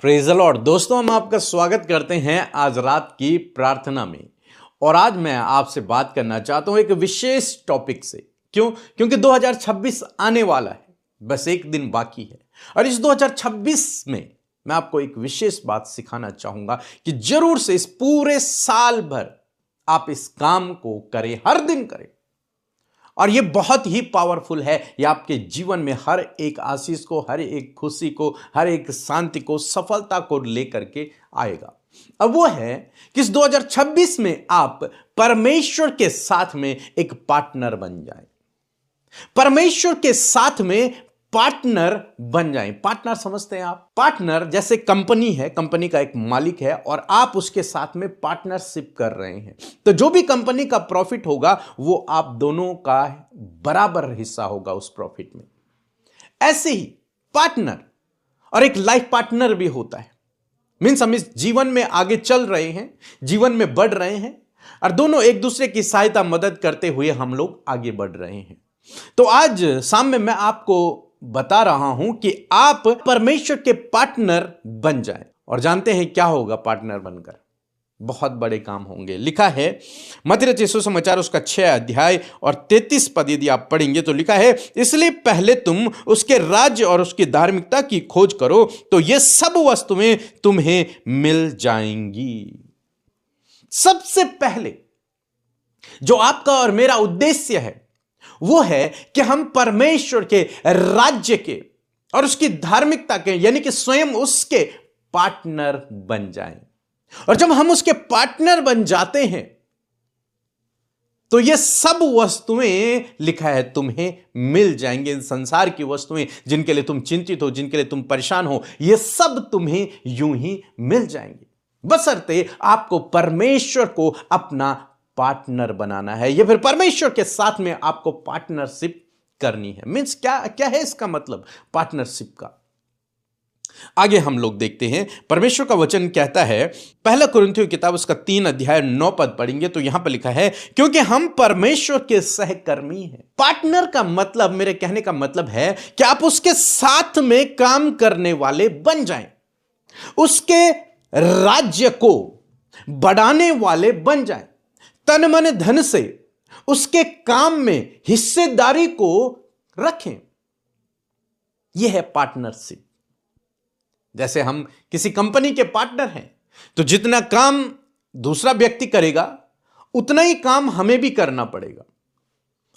Praise the Lord. दोस्तों, हम आपका स्वागत करते हैं आज रात की प्रार्थना में। और आज मैं आपसे बात करना चाहता हूं एक विशेष टॉपिक से। क्योंकि 2026 आने वाला है, बस एक दिन बाकी है। और इस 2026 में मैं आपको एक विशेष बात सिखाना चाहूंगा कि जरूर से इस पूरे साल भर आप इस काम को करें, हर दिन करें। और यह बहुत ही पावरफुल है। यह आपके जीवन में हर एक आशीष को, हर एक खुशी को, हर एक शांति को, सफलता को लेकर के आएगा। अब वो है कि इस 2026 में आप परमेश्वर के साथ में एक पार्टनर बन जाएं। परमेश्वर के साथ में पार्टनर बन जाएं। पार्टनर समझते हैं आप? पार्टनर जैसे कंपनी है, कंपनी का एक मालिक है और आप उसके साथ में पार्टनरशिप कर रहे हैं। तो जो भी कंपनी का प्रॉफिट होगा वो आप दोनों का बराबर हिस्सा होगा उस प्रॉफिट में। ऐसे ही पार्टनर और एक लाइफ पार्टनर भी होता है। मीन्स हम इस जीवन में आगे चल रहे हैं, जीवन में बढ़ रहे हैं और दोनों एक दूसरे की सहायता मदद करते हुए हम लोग आगे बढ़ रहे हैं। तो आज शाम में मैं आपको बता रहा हूं कि आप परमेश्वर के पार्टनर बन जाएं। और जानते हैं क्या होगा पार्टनर बनकर? बहुत बड़े काम होंगे। लिखा है मत्ती रचित सुसमाचार उसका 6 अध्याय और 33 पद यदि आप पढ़ेंगे तो लिखा है, इसलिए पहले तुम उसके राज्य और उसकी धार्मिकता की खोज करो तो ये सब वस्तुएं तुम्हें मिल जाएंगी। सबसे पहले जो आपका और मेरा उद्देश्य है वो है कि हम परमेश्वर के राज्य के और उसकी धार्मिकता के, यानी कि स्वयं उसके पार्टनर बन जाएं। और जब हम उसके पार्टनर बन जाते हैं तो ये सब वस्तुएं, लिखा है, तुम्हें मिल जाएंगे। इन संसार की वस्तुएं जिनके लिए तुम चिंतित हो, जिनके लिए तुम परेशान हो, ये सब तुम्हें यूं ही मिल जाएंगे, बशर्ते आपको परमेश्वर को अपना पार्टनर बनाना है या फिर परमेश्वर के साथ में आपको पार्टनरशिप करनी है। मींस क्या है इसका मतलब पार्टनरशिप का? आगे हम लोग देखते हैं। परमेश्वर का वचन कहता है, पहला कुरिन्थियों की किताब उसका 3 अध्याय 9 पद पढ़ेंगे तो यहां पर लिखा है, क्योंकि हम परमेश्वर के सहकर्मी हैं। पार्टनर का मतलब, मेरे कहने का मतलब है कि आप उसके साथ में काम करने वाले बन जाएं, उसके राज्य को बढ़ाने वाले बन जाएं, तन मन धन से उसके काम में हिस्सेदारी को रखें। यह है पार्टनरशिप। जैसे हम किसी कंपनी के पार्टनर हैं तो जितना काम दूसरा व्यक्ति करेगा उतना ही काम हमें भी करना पड़ेगा।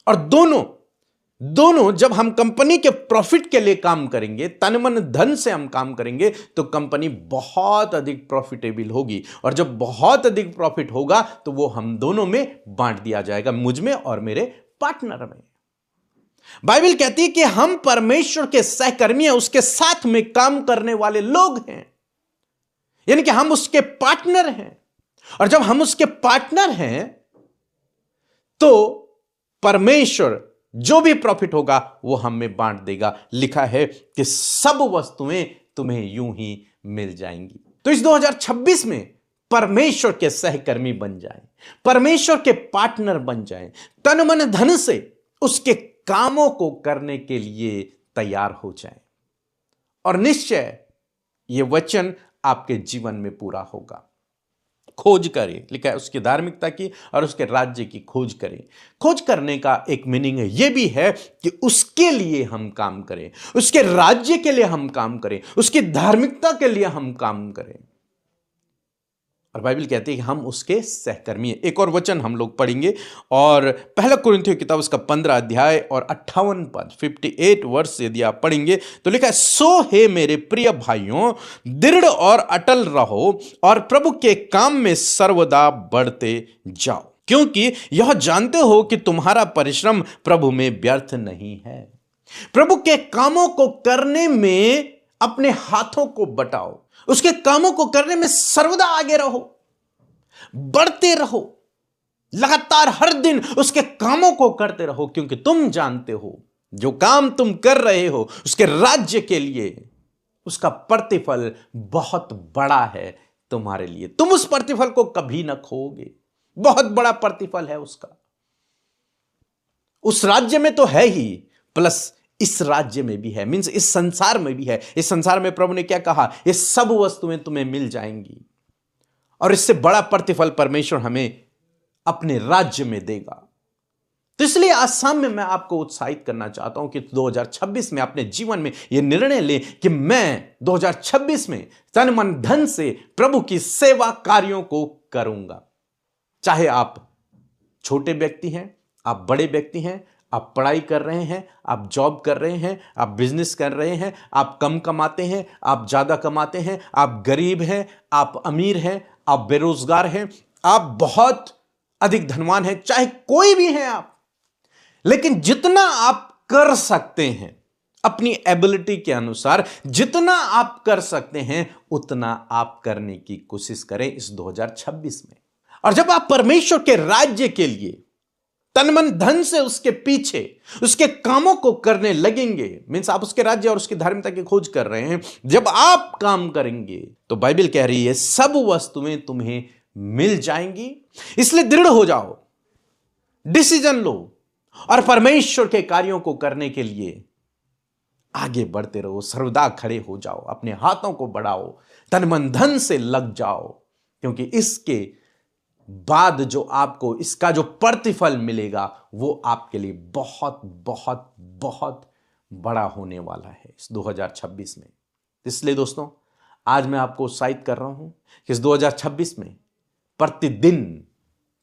और दोनों जब हम कंपनी के प्रॉफिट के लिए काम करेंगे, तन मन धन से हम काम करेंगे तो कंपनी बहुत अधिक प्रॉफिटेबल होगी। और जब बहुत अधिक प्रॉफिट होगा तो वो हम दोनों में बांट दिया जाएगा, मुझ में और मेरे पार्टनर में। बाइबल कहती है कि हम परमेश्वर के सहकर्मी हैं, उसके साथ में काम करने वाले लोग हैं, यानी कि हम उसके पार्टनर हैं। और जब हम उसके पार्टनर हैं तो परमेश्वर जो भी प्रॉफिट होगा वो हमें बांट देगा। लिखा है कि सब वस्तुएं तुम्हें यूं ही मिल जाएंगी। तो इस 2026 में परमेश्वर के सहकर्मी बन जाएं, परमेश्वर के पार्टनर बन जाएं, तन मन धन से उसके कामों को करने के लिए तैयार हो जाएं। और निश्चय यह वचन आपके जीवन में पूरा होगा। खोज करें, लिखा है, उसकी धार्मिकता की और उसके राज्य की खोज करें। खोज करने का एक मीनिंग है, यह भी है कि उसके लिए हम काम करें, उसके राज्य के लिए हम काम करें, उसकी धार्मिकता के लिए हम काम करें। और बाइबल कहती है कि हम उसके सहकर्मी हैं। एक और वचन हम लोग पढ़ेंगे और पहला कुरिन्थियों की किताब उसका 15 अध्याय और 58 पद 58 वर्ष यदि आप पढ़ेंगे तो लिखा है, सो हे मेरे प्रिय भाइयों, दृढ़ और अटल रहो और प्रभु के काम में सर्वदा बढ़ते जाओ, क्योंकि यह जानते हो कि तुम्हारा परिश्रम प्रभु में व्यर्थ नहीं है। प्रभु के कामों को करने में अपने हाथों को बटाओ, उसके कामों को करने में सर्वदा आगे रहो, बढ़ते रहो, लगातार हर दिन उसके कामों को करते रहो, क्योंकि तुम जानते हो जो काम तुम कर रहे हो उसके राज्य के लिए उसका प्रतिफल बहुत बड़ा है तुम्हारे लिए। तुम उस प्रतिफल को कभी ना खोओगे, बहुत बड़ा प्रतिफल है उसका। उस राज्य में तो है ही, प्लस इस राज्य में भी है, मीन्स इस संसार में भी है। इस संसार में प्रभु ने क्या कहा, ये सब वस्तुएं तुम्हें मिल जाएंगी और इससे बड़ा प्रतिफल परमेश्वर हमें अपने राज्य में देगा। तो इसलिए आज शाम में मैं आपको उत्साहित करना चाहता हूं कि 2026 में अपने जीवन में यह निर्णय ले कि मैं 2026 में तन मन धन से प्रभु की सेवा कार्यों को करूंगा। चाहे आप छोटे व्यक्ति हैं, आप बड़े व्यक्ति हैं, आप पढ़ाई कर रहे हैं, आप जॉब कर रहे हैं, आप बिजनेस कर रहे हैं, आप कम कमाते हैं, आप ज्यादा कमाते हैं, आप गरीब हैं, आप अमीर हैं, आप बेरोजगार हैं, आप बहुत अधिक धनवान हैं, चाहे कोई भी हैं आप, लेकिन जितना आप कर सकते हैं अपनी एबिलिटी के अनुसार, जितना आप कर सकते हैं उतना आप करने की कोशिश करें इस 2026 में। और जब आप परमेश्वर के राज्य के लिए तन मन धन से उसके पीछे उसके कामों को करने लगेंगे, मीन्स आप उसके राज्य और उसकी धार्मिकता की खोज कर रहे हैं, जब आप काम करेंगे तो बाइबल कह रही है सब वस्तुएं तुम्हें मिल जाएंगी। इसलिए दृढ़ हो जाओ, डिसीजन लो और परमेश्वर के कार्यों को करने के लिए आगे बढ़ते रहो, सर्वदा खड़े हो जाओ, अपने हाथों को बढ़ाओ, तन मन धन से लग जाओ, क्योंकि इसके बाद जो आपको इसका जो प्रतिफल मिलेगा वो आपके लिए बहुत बहुत बहुत बड़ा होने वाला है इस 2026 में। इसलिए दोस्तों आज मैं आपको उत्साहित कर रहा हूं कि इस 2026 में प्रतिदिन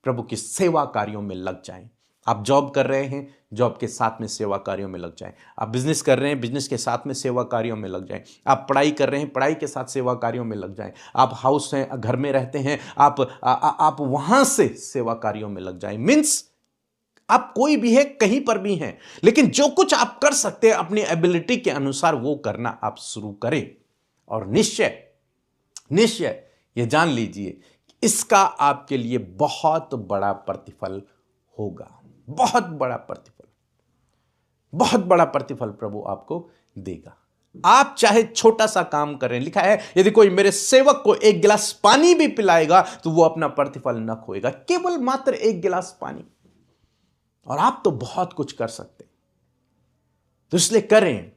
प्रभु की सेवा कार्यों में लग जाएं। आप जॉब कर रहे हैं, जॉब के साथ में सेवा कार्यों में लग जाएं। आप बिजनेस कर रहे हैं, बिजनेस के साथ में सेवा कार्यों में लग जाएं। आप पढ़ाई कर रहे हैं, पढ़ाई के साथ सेवा कार्यों में लग जाएं। आप हाउस हैं, घर में रहते हैं, आप वहां से सेवा कार्यों में लग जाएं। मीन्स आप कोई भी है, कहीं पर भी हैं, लेकिन जो कुछ आप कर सकते हैं अपनी एबिलिटी के अनुसार वो करना आप शुरू करें। और निश्चय निश्चय ये जान लीजिए इसका आपके लिए बहुत बड़ा प्रतिफल होगा, बहुत बड़ा प्रतिफल, बहुत बड़ा प्रतिफल प्रभु आपको देगा। आप चाहे छोटा सा काम करें, लिखा है यदि कोई मेरे सेवक को एक गिलास पानी भी पिलाएगा तो वो अपना प्रतिफल न खोएगा। केवल मात्र एक गिलास पानी, और आप तो बहुत कुछ कर सकते हैं। तो इसलिए करें।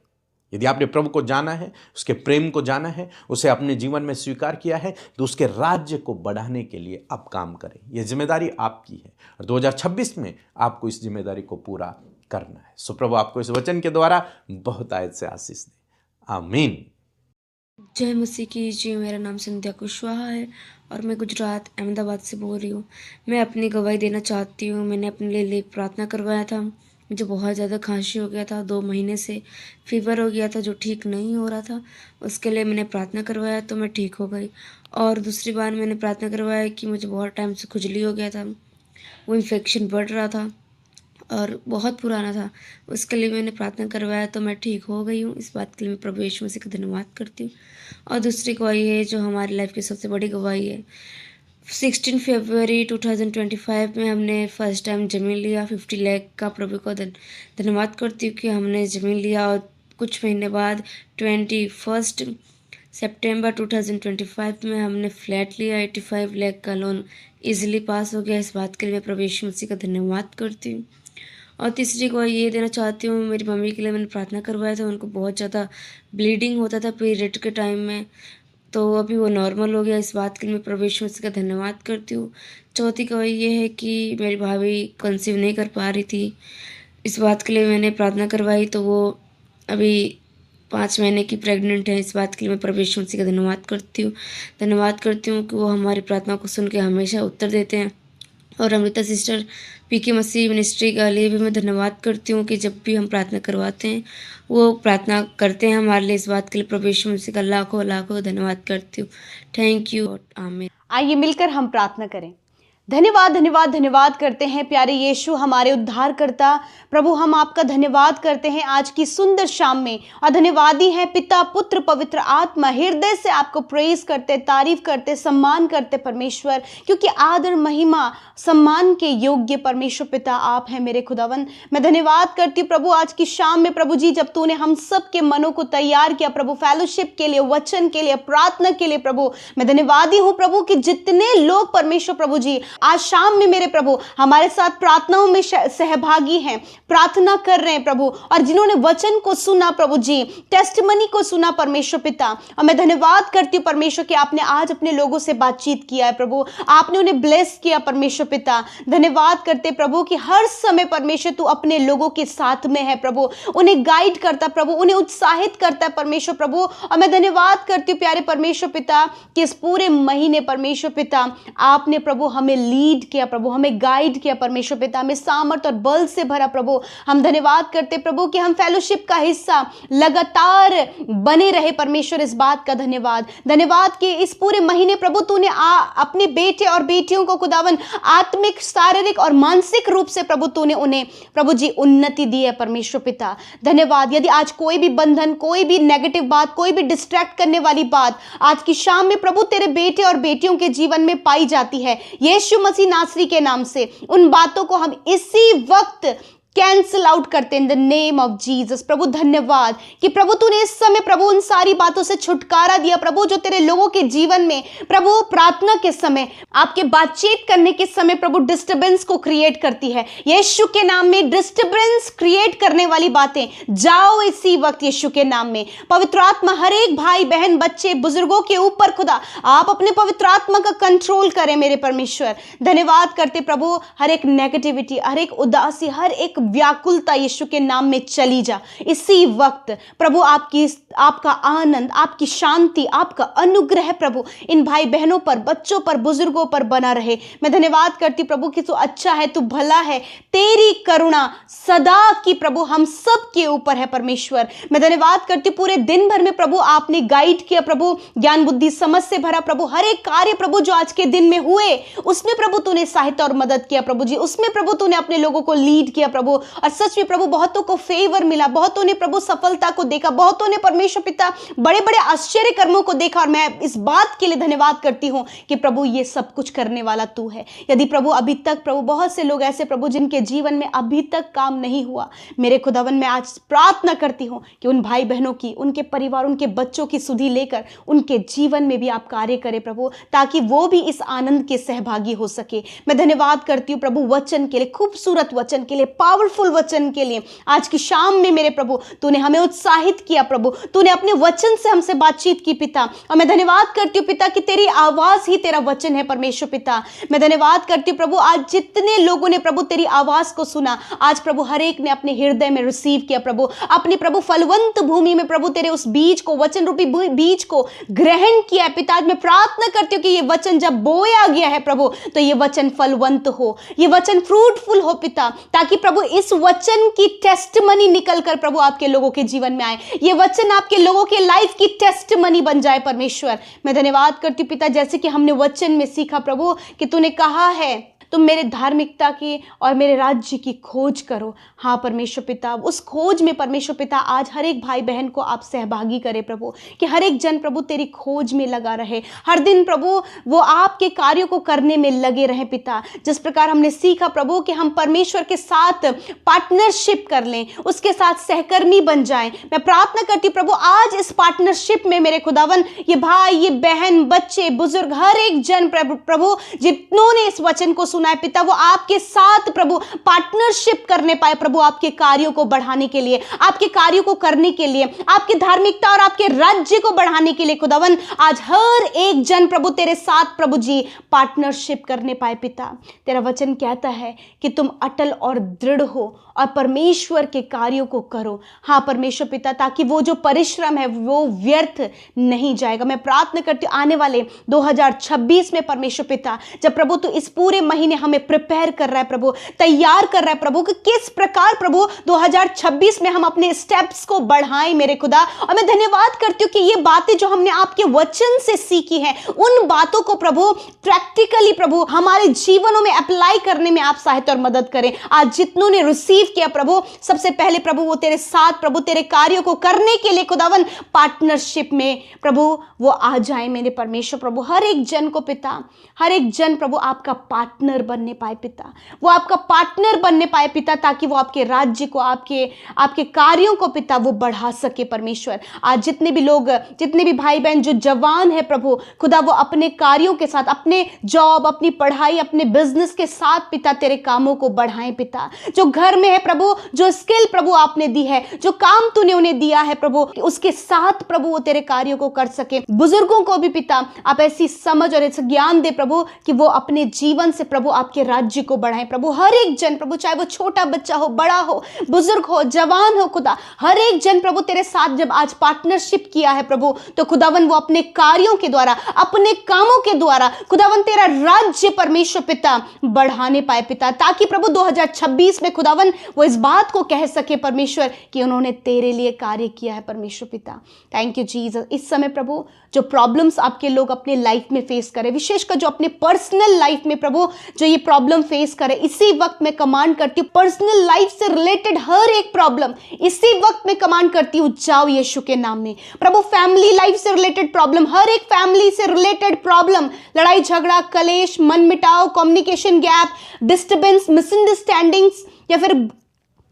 यदि आपने प्रभु को जाना है, उसके प्रेम को जाना है, उसे अपने जीवन में स्वीकार किया है, तो उसके राज्य को बढ़ाने के लिए आप काम करें। यह जिम्मेदारी आपकी है और 2026 में आपको इस जिम्मेदारी को पूरा करना है। सो प्रभु आपको इस वचन के द्वारा बहुत आयत से आशीष दे। आमीन। जय मसीह की जी। मेरा नाम संध्या कुशवाहा है और मैं गुजरात अहमदाबाद से बोल रही हूँ। मैं अपनी गवाही देना चाहती हूँ। मैंने अपने लिए प्रार्थना करवाया था। मुझे बहुत ज़्यादा खांसी हो गया था, 2 महीने से फीवर हो गया था जो ठीक नहीं हो रहा था। उसके लिए मैंने प्रार्थना करवाया तो मैं ठीक हो गई। और दूसरी बार मैंने प्रार्थना करवाया कि मुझे बहुत टाइम से खुजली हो गया था, वो इन्फेक्शन बढ़ रहा था और बहुत पुराना था। उसके लिए मैंने प्रार्थना करवाया तो मैं ठीक हो गई हूँ। इस बात के लिए मैं प्रभु यीशु मसीह का धन्यवाद करती हूँ। और दूसरी गवाही है जो हमारी लाइफ की सबसे बड़ी गवाही है, 16 फरवरी 2025 में हमने फर्स्ट टाइम ज़मीन लिया 50 लाख का। प्रभु को धन्यवाद करती हूँ कि हमने ज़मीन लिया और कुछ महीने बाद 21 सितंबर 2025 में हमने फ्लैट लिया। 85 लाख का लोन इजीली पास हो गया। इस बात के लिए मैं प्रभु यीशु मसीह का धन्यवाद करती हूँ। और तीसरी को ये देना चाहती हूँ, मेरी मम्मी के लिए मैंने प्रार्थना करवाया था। उनको बहुत ज़्यादा ब्लीडिंग होता था पीरियड के टाइम में, तो अभी वो नॉर्मल हो गया। इस बात के लिए मैं प्रभु यीशु मसीह का धन्यवाद करती हूँ। चौथी गवाही ये है कि मेरी भाभी कंसीव नहीं कर पा रही थी। इस बात के लिए मैंने प्रार्थना करवाई तो वो अभी 5 महीने की प्रेग्नेंट है। इस बात के लिए मैं प्रभु यीशु मसीह का धन्यवाद करती हूँ कि वो हमारी प्रार्थना को सुन के हमेशा उत्तर देते हैं। और अमृता सिस्टर पीके मसीह मिनिस्ट्री का लिए भी मैं धन्यवाद करती हूँ कि जब भी हम प्रार्थना करवाते हैं वो प्रार्थना करते हैं हमारे लिए। इस बात के लिए प्रभु यीशु मसीह का लाखों लाखों धन्यवाद करती हूँ। Thank you. आमीन। आइए मिलकर हम प्रार्थना करें। धन्यवाद धन्यवाद धन्यवाद करते हैं प्यारे यीशु हमारे उद्धारकर्ता। प्रभु हम आपका धन्यवाद करते हैं आज की सुंदर शाम में, और धन्यवादी हैं पिता पुत्र पवित्र आत्मा। हृदय से आपको प्रेज करते, तारीफ करते, सम्मान करते परमेश्वर, क्योंकि आदर महिमा सम्मान के योग्य परमेश्वर पिता आप हैं मेरे खुदावन। मैं धन्यवाद करती हूँ प्रभु आज की शाम में प्रभु जी, जब तूने हम सब के मनों को तैयार किया प्रभु फेलोशिप के लिए, वचन के लिए, प्रार्थना के लिए। प्रभु मैं धन्यवादी हूँ प्रभु कि जितने लोग परमेश्वर प्रभु जी आज शाम में मेरे प्रभु हमारे साथ प्रार्थनाओं में सहभागी हैं, प्रार्थना कर रहे हैं प्रभु, और जिन्होंने वचन को सुना प्रभु जी, टेस्टिमनी को सुना परमेश्वर पिता, और मैं धन्यवाद करती हूँ परमेश्वर कि आपने आज अपने लोगों से बातचीत किया है प्रभु, आपने उन्हें ब्लेस किया परमेश्वर पिता। धन्यवाद करते प्रभु कि हर समय परमेश्वर तू अपने लोगों के साथ में है प्रभु, उन्हें गाइड करता प्रभु, उन्हें उत्साहित करता है परमेश्वर प्रभु। और मैं धन्यवाद करती हूँ प्यारे परमेश्वर पिता कि इस पूरे महीने परमेश्वर पिता आपने प्रभु हमें लीड किया प्रभु, हमें गाइड किया परमेश्वर पिता, हमें सामर्थ और बल से भरा प्रभु। हम धन्यवाद करते प्रभु कि हम फेलोशिप का हिस्सा लगातार बने रहे परमेश्वर, इस बात का धन्यवाद कि इस पूरे महीने प्रभु तूने अपने बेटे और बेटियों को खुदावन आत्मिक, शारीरिक और मानसिक रूप से प्रभु तूने उन्हें प्रभु जी उन्नति दी है परमेश्वर पिता। धन्यवाद। यदि आज कोई भी बंधन, कोई भी नेगेटिव बात, कोई भी डिस्ट्रैक्ट करने वाली बात आज की शाम में प्रभु तेरे बेटे और बेटियों के जीवन में पाई जाती है, यीशु मसीह नासरी के नाम से उन बातों को हम इसी वक्त कैंसल आउट करते in the name of Jesus. प्रभु धन्यवाद कि प्रभु तूने इस समय प्रभु उन सारी बातों से छुटकारा दिया प्रभु, जो तेरे लोगों के जीवन में प्रभु प्रार्थना के समय, आपके बातचीत करने के समय प्रभु डिस्टर्बेंस को क्रिएट करती है। यीशु के नाम में डिस्टर्बेंस क्रिएट करने वाली बातें जाओ इसी वक्त यीशु के नाम में। पवित्र आत्मा हर एक भाई बहन, बच्चे, बुजुर्गों के ऊपर खुदा आप अपने पवित्र आत्मा का कंट्रोल करें मेरे परमेश्वर। धन्यवाद करते प्रभु, हर एक नेगेटिविटी, हर एक उदासी, हर एक व्याकुलता यीशु के नाम में चली जा इसी वक्त प्रभु। आपका आनंद, आपकी शांति, आपका अनुग्रह प्रभु इन भाई बहनों पर, बच्चों पर, बुजुर्गों पर बना रहे। मैं धन्यवाद करती प्रभु कि तू अच्छा है, तू भला है, तेरी करुणा सदा की प्रभु हम सब के ऊपर है परमेश्वर। मैं धन्यवाद करती हूँ पूरे दिन भर में प्रभु आपने गाइड किया प्रभु, ज्ञान बुद्धि समझ से भरा प्रभु। हर एक कार्य प्रभु जो आज के दिन में हुए उसमें प्रभु तूने सहायता और मदद किया प्रभु जी, उसमें प्रभु तूने अपने लोगों को लीड किया प्रभु। और सच में प्रभु बहुतों को फेवर मिला, बहुतों ने प्रभु सफलता को देखा, बहुतों ने परमेश्वर पिता बड़े बड़े आश्चर्य कर्मों को देखा। और मैं इस बात के लिए धन्यवाद करती हूं कि प्रभु ये सब कुछ करने वाला तू है। यदि प्रभु अभी तक प्रभु बहुत से लोग ऐसे प्रभु जिनके जीवन में अभी तक काम नहीं हुआ, मेरे खुदावन मैं आज प्रार्थना करती हूं कि उन भाई बहनों की, उनके परिवार, उनके बच्चों की सुधि लेकर उनके जीवन में भी आप कार्य करें प्रभु, ताकि वो भी इस आनंद के सहभागी हो सके। मैं धन्यवाद करती हूँ प्रभु वचन के लिए, खूबसूरत वचन के लिए, पावरफुल वचन के लिए। आज की शाम में मेरे प्रभु तूने हमें उत्साहित किया प्रभु, तूने अपने वचन से हमसे बातचीत की पिता। और मैं धन्यवाद करती हूँ पिता कि तेरी आवाज ही तेरा वचन है परमेश्वर पिता। मैं धन्यवाद करती हूँ प्रभु आज जितने लोगों ने प्रभु तेरी आवाज को सुना, आज प्रभु हर एक ने अपने हृदय में रिसीव किया प्रभु, अपनी प्रभु फलवंत भूमि में प्रभु तेरे उस बीज को, वचन रूपी बीज को ग्रहण किया है पिता। आज मैं प्रार्थना करती हूँ कि ये वचन जब बोया गया है प्रभु, तो ये वचन फलवंत हो, ये वचन फ्रूटफुल हो पिता, ताकि प्रभु इस वचन की टेस्टमनी निकलकर प्रभु आपके लोगों के जीवन में आए, ये वचन आपके लोगों के लाइफ की टेस्टमनी बन जाए परमेश्वर। मैं धन्यवाद करती हूँ पिता, जैसे कि हमने वचन में सीखा प्रभु कि तूने कहा है तुम मेरे धार्मिकता की और मेरे राज्य की खोज करो। हाँ परमेश्वर पिता, उस खोज में परमेश्वर पिता आज हर एक भाई बहन को आप सहभागी करें प्रभु, कि हर एक जन प्रभु तेरी खोज में लगा रहे, हर दिन प्रभु वो आपके कार्यों को करने में लगे रहे पिता। जिस प्रकार हमने सीखा प्रभु कि हम परमेश्वर के साथ पार्टनरशिप कर लें, उसके साथ सहकर्मी बन जाएं, मैं प्रार्थना करती हूँ प्रभु आज इस पार्टनरशिप में मेरे खुदावन ये भाई, ये बहन, बच्चे, बुजुर्ग, हर एक जन प्रभु जिन्होंने इस वचन को सुना है पिता, वो आपके साथ प्रभु पार्टनरशिप करने पाए प्रभु, आपके कार्यों को बढ़ाने के लिए, आपके कार्यों को करने के लिए, आपकी धार्मिकता और आपके राज्य को बढ़ाने के लिए खुदावन आज हर एक जन प्रभु तेरे साथ प्रभु जी पार्टनरशिप करने पाए पिता। तेरा वचन कहता है कि तुम अटल और दृढ़ हो और परमेश्वर के कार्यों को करो। हाँ परमेश्वर पिता, ताकि वो जो परिश्रम है वो व्यर्थ नहीं जाएगा। मैं प्रार्थना करती हूँ आने वाले 2026 में परमेश्वर पिता, जब प्रभु तू इस पूरे महीने हमें प्रिपेयर कर रहा है प्रभु, तैयार कर रहा है प्रभु, कि किस प्रकार प्रभु 2026 में हम अपने स्टेप्स को बढ़ाएं मेरे खुदा। और मैं धन्यवाद करती हूँ कि ये बातें जो हमने आपके वचन से सीखी हैं, उन बातों को प्रभु प्रैक्टिकली प्रभु हमारे जीवनों में अप्लाई करने में आप सहायता और मदद करें। आज जितनों ने रिसीव किया प्रभु, सबसे पहले प्रभु वो तेरे साथ प्रभु तेरे कार्यों को करने के लिए खुदावन पार्टनरशिप में प्रभु वो आ जाए मेरे परमेश्वर प्रभु। हर एक जन को पिता, हर एक जन प्रभु आपका पार्टनर ब्रदर बनने पाए पिता, वो आपका पार्टनर बनने पाए पिता, ताकि वो आपके राज्य को, आपके कार्यों को पिता वो बढ़ा सके परमेश्वर। आज जितने भी लोग, जितने भी भाई बहन जो जवान है प्रभु खुदा, वो अपने कार्यों के साथ, अपने जॉब, अपनी पढ़ाई, अपने बिजनेस के साथ पिता तेरे कामों को बढ़ाएं पिता। जो घर में है प्रभु, जो स्किल प्रभु आपने दी है, जो काम तूने उन्हें दिया है प्रभु, उसके साथ प्रभु वो तेरे कार्यों को कर सके। बुजुर्गों को भी पिता आप ऐसी समझ और ऐसा ज्ञान दे प्रभु कि वो अपने जीवन से प्रभु आपके राज्य को बढ़ाएं प्रभु। हर एक जन प्रभु, चाहे वो छोटा बच्चा हो, बड़ा हो, बुजुर्ग हो, जवान हो खुदा, हर एक जन प्रभु तेरे साथ जब आज पार्टनरशिप किया है प्रभु, तो खुदावन वो अपने कार्यों के द्वारा, अपने कामों के द्वारा खुदावन तेरा राज्य परमेश्वर पिता बढ़ाने पाए पिता, ताकि प्रभु 2026 में खुदावन वो इस बात को कह सके परमेश्वर कि उन्होंने तेरे लिए कार्य किया है परमेश्वर पिता। Thank you Jesus. इस समय प्रभु जो प्रॉब्लम्स आपके लोग अपने लाइफ में फेस करे, विशेषकर जो अपने पर्सनल लाइफ में प्रभु जो ये प्रॉब्लम फेस करे, इसी वक्त मैं कमांड करती हूँ पर्सनल लाइफ से रिलेटेड हर एक प्रॉब्लम इसी वक्त मैं कमांड करती हूँ, जाओ यीशु के नाम में प्रभु। फैमिली लाइफ से रिलेटेड प्रॉब्लम, हर एक फैमिली से रिलेटेड प्रॉब्लम, लड़ाई झगड़ा, कलेश, मनमुटाव, कम्युनिकेशन गैप, डिस्टर्बेंस, मिसअंडरस्टैंडिंग्स या फिर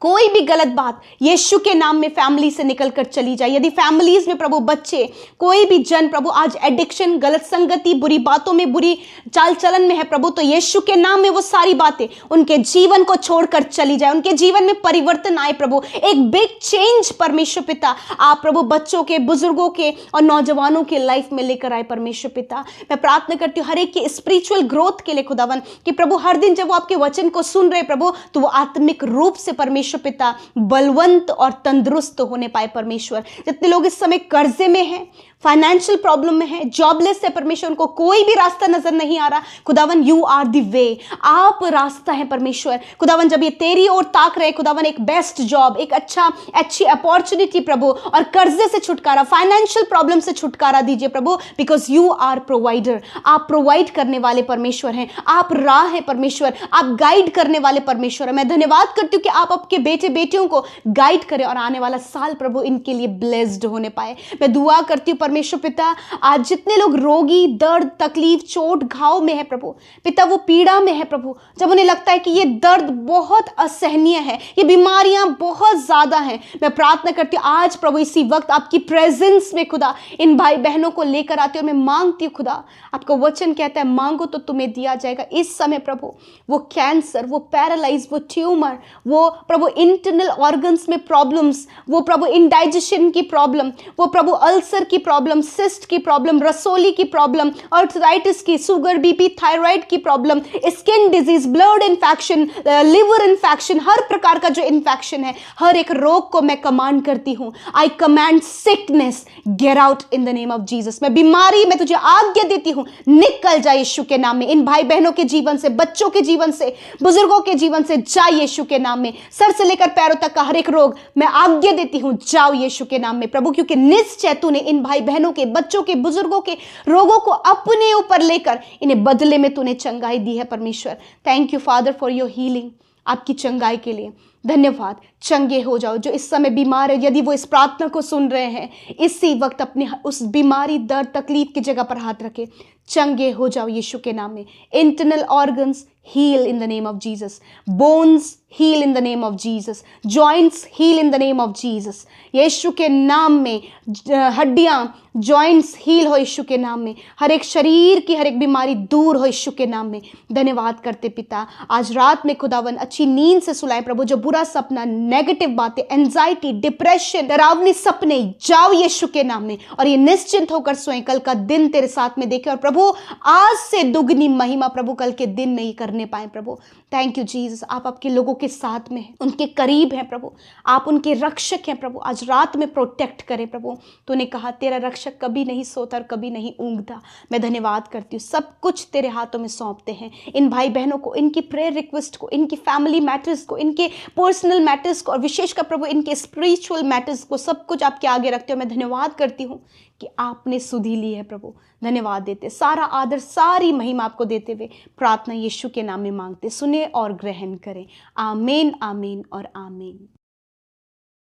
कोई भी गलत बात यीशु के नाम में फैमिली से निकलकर चली जाए। यदि फैमिलीज में प्रभु बच्चे, कोई भी जन प्रभु आज एडिक्शन, गलत संगति, बुरी बातों में, बुरी चाल चलन में है प्रभु, तो यीशु के नाम में वो सारी बातें उनके जीवन को छोड़कर चली जाए, उनके जीवन में परिवर्तन आए प्रभु, एक बिग चेंज परमेश्वर पिता आप प्रभु बच्चों के, बुजुर्गों के और नौजवानों के लाइफ में लेकर आए परमेश्वर पिता। मैं प्रार्थना करती हूँ हर एक के स्पिरिचुअल ग्रोथ के लिए खुदावन, कि प्रभु हर दिन जब वो आपके वचन को सुन रहे प्रभु, तो वो आत्मिक रूप से परमेश्वर पिता बलवंत और तंदुरुस्त होने पाए परमेश्वर। जितने लोग इस समय कर्जे में हैं, फाइनेंशियल प्रॉब्लम में है, जॉबलेस है परमेश्वर, उनको कोई भी रास्ता नजर नहीं आ रहा, खुदावन यू आर द वे, आप रास्ता है परमेश्वर। खुदावन जब ये तेरी ओर ताक रहे खुदावन, एक बेस्ट जॉब, एक अच्छी अपॉर्चुनिटी प्रभु, और कर्जे से छुटकारा, फाइनेंशियल प्रॉब्लम से छुटकारा दीजिए प्रभु, बिकॉज यू आर प्रोवाइडर, आप प्रोवाइड करने वाले परमेश्वर हैं, आप राह है परमेश्वर, आप गाइड करने वाले परमेश्वर है। मैं धन्यवाद करती हूँ कि आप आपके बेटे बेटियों को गाइड करें और आने वाला साल प्रभु इनके लिए ब्लेस्ड होने पाए। मैं दुआ करती हूँ परमेश्वर पिता, आज जितने लोग रोगी, दर्द, तकलीफ, चोट, घाव में है प्रभु पिता, वो पीड़ा में है प्रभु, जब उन्हें लगता है कि ये दर्द बहुत असहनीय है, ये बीमारियां बहुत ज्यादा हैं, मैं प्रार्थना करती हूँ आज प्रभु इसी वक्त आपकी प्रेजेंस में खुदा इन भाई बहनों को लेकर आती हूँ और मैं मांगती हूँ खुदा, आपका वचन कहता है मांगो तो तुम्हें दिया जाएगा। इस समय प्रभु वो कैंसर, वो पैरालाइज, वो ट्यूमर, वो प्रभु इंटरनल ऑर्गन्स में प्रॉब्लम्स, वो प्रभु इंडाइजेशन की प्रॉब्लम, वो प्रभु अल्सर की प्रॉब्लम, सिस्ट की प्रॉब्लम, रसोली की प्रॉब्लम, आर्थराइटिस की, शुगर, बीपी, थायराइड की problem, skin disease, blood infection, liver infection, हर प्रकार का जो इन्फेक्शन है, हर एक रोग को मैं कमांड करती हूं। आई command sickness get out in the name of Jesus. मैं बीमारी में तुझे आज्ञा देती हूं, निकल जाए यीशु के नाम में, इन भाई बहनों के जीवन से, बच्चों के जीवन से, बुजुर्गों के जीवन से, जाए यीशु के नाम में। सर से लेकर पैरों तक का हर एक रोग मैं आज्ञा देती हूं, जाओ यीशु के नाम में प्रभु, क्योंकि निश्चय तूने इन भाई बहनों के, बच्चों के, बुजुर्गों के रोगों को अपने ऊपर लेकर इन्हें बदले में तूने चंगाई दी है परमेश्वर। Thank you father for your healing, आपकी चंगाई के लिए धन्यवाद। चंगे हो जाओ जो इस समय बीमार है, यदि वो इस प्रार्थना को सुन रहे हैं, इसी वक्त अपने उस बीमारी, दर्द, तकलीफ की जगह पर हाथ रखे, चंगे हो जाओ यीशु के नाम में। Internal organs heal in the name of Jesus, bones heal in the name of Jesus, joints heal in the name of Jesus। यीशु के नाम में हड्डियां, जॉइंट्स हील हो यीशु के नाम में, हर एक शरीर की हर एक बीमारी दूर हो यीशु के नाम में। धन्यवाद करते पिता, आज रात में खुदावन अच्छी नींद से सुलाए प्रभु, जो बुरा सपना, नेगेटिव बातें, एंजाइटी, डिप्रेशन, डरावनी सपने, जाओ यीशु के नाम में और ये निश्चिंत होकर सोएं, कल का दिन तेरे साथ में देखे और प्रभु आज से दुगनी महिमा प्रभु कल के दिन नहीं करने पाए प्रभु। थैंक यू जीसस, आप आपके लोगों के साथ में हैं, उनके करीब हैं प्रभु, आप उनके रक्षक हैं प्रभु। आज रात में प्रोटेक्ट करें प्रभु, तूने कहा तेरा रक्षक कभी नहीं सोता और कभी नहीं ऊँघता। मैं धन्यवाद करती हूँ, सब कुछ तेरे हाथों में सौंपते हैं। इन भाई बहनों को, इनकी प्रेयर रिक्वेस्ट को, इनकी फैमिली मैटर्स को, इनके पर्सनल मैटर्स को और विशेषकर प्रभु इनके स्पिरिचुअल मैटर्स को, सब कुछ आपके आगे रखते हो। मैं धन्यवाद करती हूँ कि आपने सुधी ली है प्रभु। धन्यवाद देते, सारा आदर, सारी महिमा आपको देते हुए प्रार्थना यीशु के नाम में मांगते, सुने और ग्रहण करें। आमीन, आमीन और आमीन।